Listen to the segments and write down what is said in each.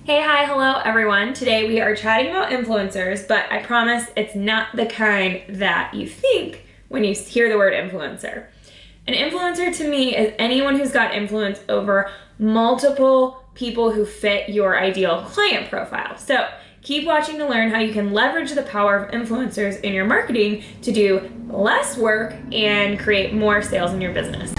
Hey, hi, hello everyone. Today we are chatting about influencers, but I promise it's not the kind that you think when you hear the word influencer. An influencer to me is anyone who's got influence over multiple people who fit your ideal client profile. So keep watching to learn how you can leverage the power of influencers in your marketing to do less work and create more sales in your business.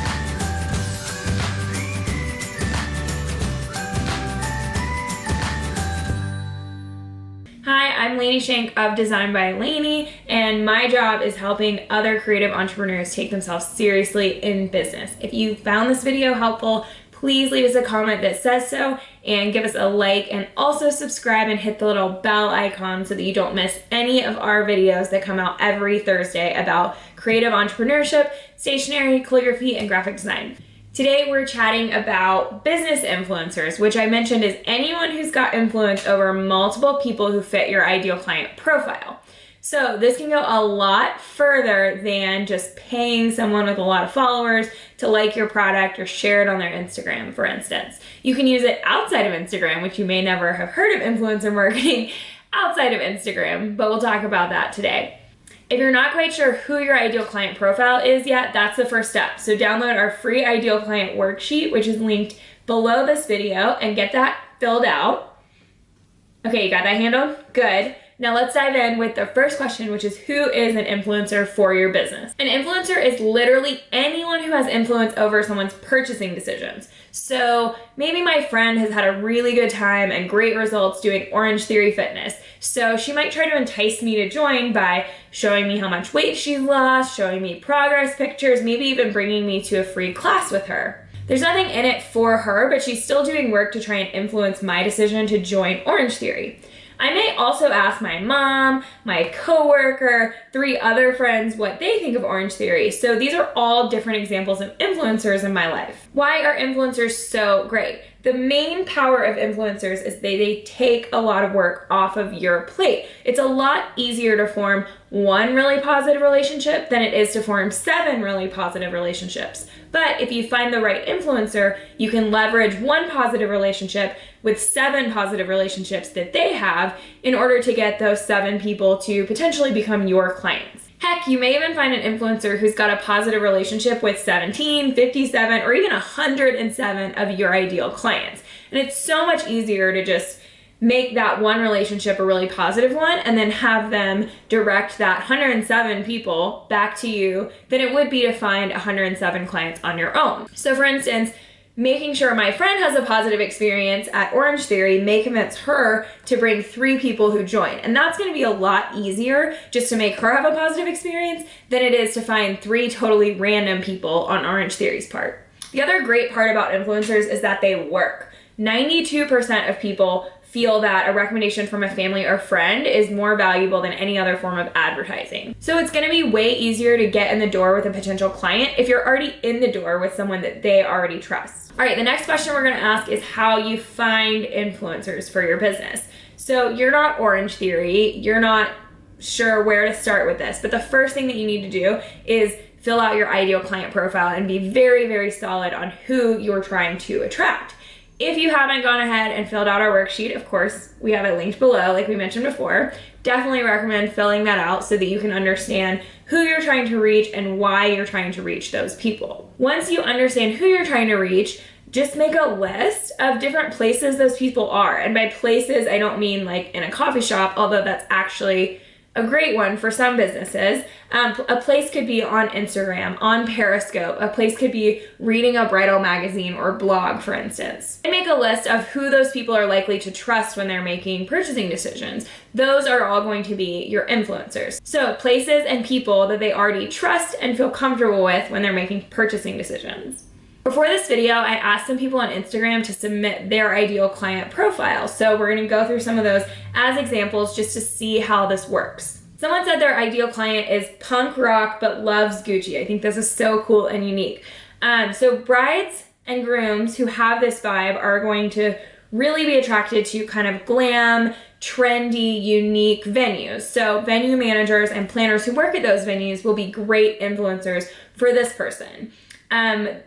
Hi, I'm Laney Shank of Design by Laney, and my job is helping other creative entrepreneurs take themselves seriously in business. If you found this video helpful, please leave us a comment that says so and give us a like, and also subscribe and hit the little bell icon so that you don't miss any of our videos that come out every Thursday about creative entrepreneurship, stationery, calligraphy, and graphic design. Today we're chatting about business influencers, which I mentioned is anyone who's got influence over multiple people who fit your ideal client profile. So this can go a lot further than just paying someone with a lot of followers to like your product or share it on their Instagram, for instance. You can use it outside of Instagram, which you may never have heard of influencer marketing outside of Instagram, but we'll talk about that today. If you're not quite sure who your ideal client profile is yet, that's the first step. So download our free ideal client worksheet, which is linked below this video, and get that filled out. Okay, you got that handled? Good. Now let's dive in with the first question, which is who is an influencer for your business? An influencer is literally anyone who has influence over someone's purchasing decisions. So maybe my friend has had a really good time and great results doing Orange Theory Fitness. So she might try to entice me to join by showing me how much weight she's lost, showing me progress pictures, maybe even bringing me to a free class with her. There's nothing in it for her, but she's still doing work to try and influence my decision to join Orange Theory. I may also ask my mom, my coworker, 3 other friends what they think of Orange Theory. So these are all different examples of influencers in my life. Why are influencers so great? The main power of influencers is they take a lot of work off of your plate. It's a lot easier to form 1 really positive relationship than it is to form 7 really positive relationships. But if you find the right influencer, you can leverage 1 positive relationship with 7 positive relationships that they have in order to get those 7 people to potentially become your clients. Heck, you may even find an influencer who's got a positive relationship with 17, 57, or even 107 of your ideal clients. And it's so much easier to just make that 1 relationship a really positive one and then have them direct that 107 people back to you than it would be to find 107 clients on your own. So for instance, making sure my friend has a positive experience at Orange Theory may convince her to bring 3 people who join. And that's gonna be a lot easier just to make her have a positive experience than it is to find 3 totally random people on Orange Theory's part. The other great part about influencers is that they work. 92% of people feel that a recommendation from a family or friend is more valuable than any other form of advertising. So it's gonna be way easier to get in the door with a potential client if you're already in the door with someone that they already trust. All right, the next question we're gonna ask is how you find influencers for your business. So you're not Orange Theory, you're not sure where to start with this, but the first thing that you need to do is fill out your ideal client profile and be very, very solid on who you're trying to attract. If you haven't gone ahead and filled out our worksheet, of course, we have it linked below, like we mentioned before. Definitely recommend filling that out so that you can understand who you're trying to reach and why you're trying to reach those people. Once you understand who you're trying to reach, just make a list of different places those people are. And by places, I don't mean like in a coffee shop, although that's actually a great one for some businesses. A place could be on Instagram, on Periscope. A place could be reading a bridal magazine or blog, for instance. And make a list of who those people are likely to trust when they're making purchasing decisions. Those are all going to be your influencers. So places and people that they already trust and feel comfortable with when they're making purchasing decisions. Before this video, I asked some people on Instagram to submit their ideal client profile. So we're gonna go through some of those as examples just to see how this works. Someone said their ideal client is punk rock but loves Gucci. I think this is so cool and unique. So brides and grooms who have this vibe are going to really be attracted to kind of glam, trendy, unique venues. So venue managers and planners who work at those venues will be great influencers for this person.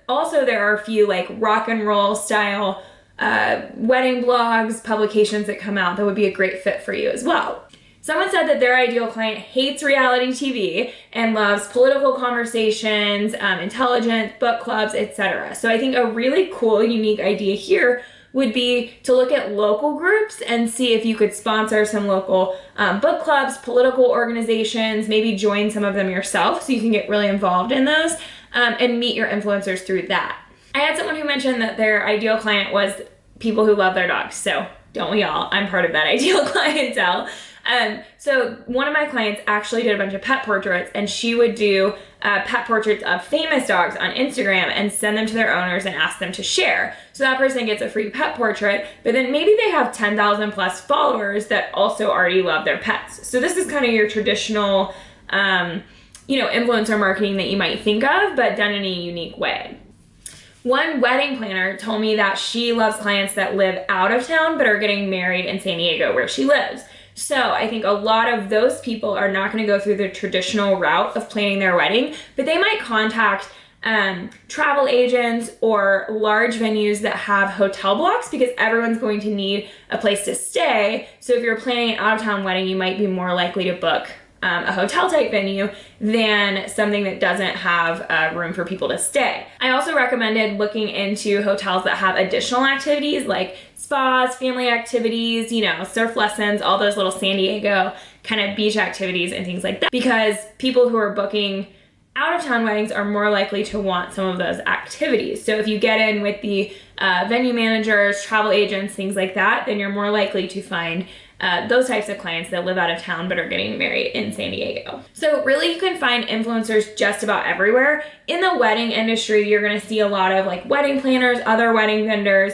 Also, there are a few like rock and roll style wedding blogs, publications that come out that would be a great fit for you as well. Someone said that their ideal client hates reality TV and loves political conversations, intelligence, book clubs, etc. So I think a really cool, unique idea here would be to look at local groups and see if you could sponsor some local book clubs, political organizations, maybe join some of them yourself so you can get really involved in those and meet your influencers through that. I had someone who mentioned that their ideal client was people who love their dogs. So don't we all? I'm part of that ideal clientele. So one of my clients actually did a bunch of pet portraits, and she would do pet portraits of famous dogs on Instagram and send them to their owners and ask them to share. So that person gets a free pet portrait, but then maybe they have 10,000 plus followers that also already love their pets. So this is kind of your traditional, influencer marketing that you might think of, but done in a unique way. One wedding planner told me that she loves clients that live out of town but are getting married in San Diego where she lives. So I think a lot of those people are not going to go through the traditional route of planning their wedding, but they might contact travel agents or large venues that have hotel blocks because everyone's going to need a place to stay. So if you're planning an out-of-town wedding, you might be more likely to book a hotel type venue than something that doesn't have room for people to stay. I also recommended looking into hotels that have additional activities like spas, family activities, surf lessons, all those little San Diego kind of beach activities and things like that, because people who are booking out-of-town weddings are more likely to want some of those activities. So if you get in with the venue managers, travel agents, things like that, then you're more likely to find those types of clients that live out of town but are getting married in San Diego. So really you can find influencers just about everywhere. In the wedding industry, you're gonna see a lot of like wedding planners, other wedding vendors,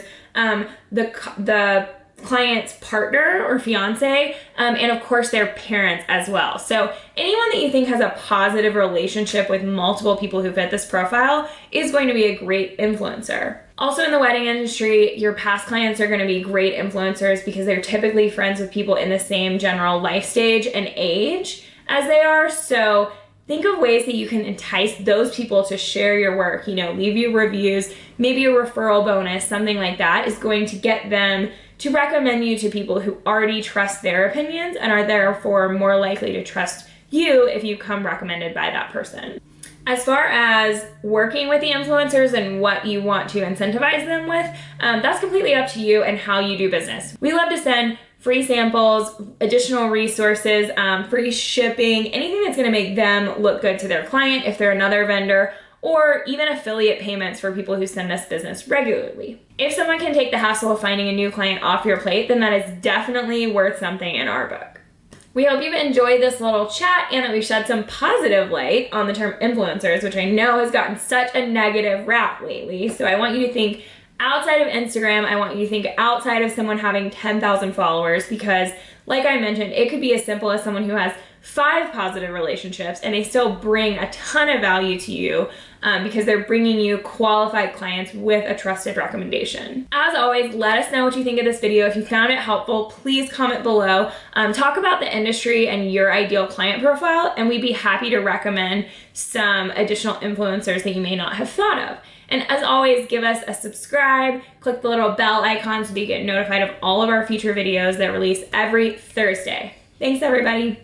the client's partner or fiance, and of course their parents as well. So anyone that you think has a positive relationship with multiple people who fit this profile is going to be a great influencer. Also in the wedding industry, your past clients are going to be great influencers because they're typically friends with people in the same general life stage and age as they are. So think of ways that you can entice those people to share your work, leave you reviews, maybe a referral bonus, something like that is going to get them to recommend you to people who already trust their opinions and are therefore more likely to trust you if you come recommended by that person. As far as working with the influencers and what you want to incentivize them with, that's completely up to you and how you do business. We love to send free samples, additional resources, free shipping, anything that's gonna make them look good to their client if they're another vendor, or even affiliate payments for people who send us business regularly. If someone can take the hassle of finding a new client off your plate, then that is definitely worth something in our book. We hope you've enjoyed this little chat and that we've shed some positive light on the term influencers, which I know has gotten such a negative rap lately. So I want you to think outside of Instagram. I want you to think outside of someone having 10,000 followers because, like I mentioned, it could be as simple as someone who has 5 positive relationships and they still bring a ton of value to you because they're bringing you qualified clients with a trusted recommendation. As always, let us know what you think of this video. If you found it helpful, please comment below. Talk about the industry and your ideal client profile, and we'd be happy to recommend some additional influencers that you may not have thought of. And as always, give us a subscribe, click the little bell icon so that you get notified of all of our future videos that release every Thursday. Thanks, everybody.